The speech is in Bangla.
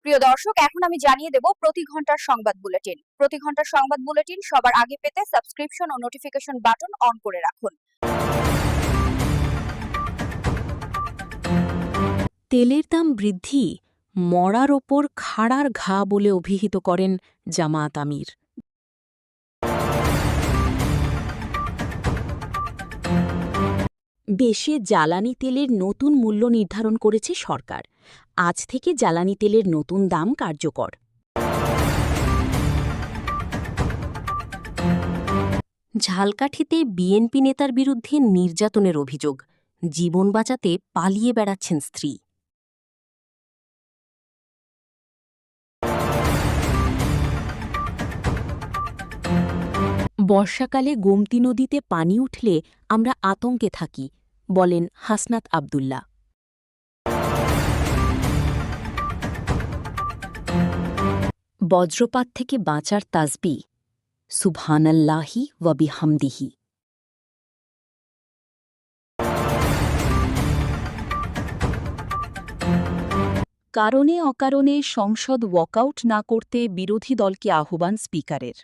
প্রিয় দর্শক, এখন আমি জানিয়ে দেব প্রতি ঘন্টার সংবাদ বুলেটিন। প্রতি ঘন্টার সংবাদ বুলেটিন সবার আগে পেতে সাবস্ক্রিপশন ও নোটিফিকেশন বাটন অন করে রাখুন। তেলের দাম বৃদ্ধি মরার ওপর খাড়ার ঘা বলে অভিহিত করেন জামায়াত আমির। দেশে জ্বালানি তেলের নতুন মূল্য নির্ধারণ করেছে সরকার। আজ থেকে জ্বালানি তেলের নতুন দাম কার্যকর। ঝালকাঠিতে বিএনপি নেতার বিরুদ্ধে নির্যাতনের অভিযোগ। জীবন বাঁচাতে পালিয়ে বেড়াচ্ছেন স্ত্রী। বর্ষাকালে গোমতী নদীতে পানি উঠলে আমরা আতঙ্কে থাকি, বলেন হাসনাত আব্দুল্লাহ। বজ্রপাত থেকে বাঁচার তাসবিহ সুবহানাল্লাহি ওয়া বিহামদিহি। কারণে অকারণে সংসদ ওয়াকআউট না করতে বিরোধী দলকে আহ্বান স্পিকারের।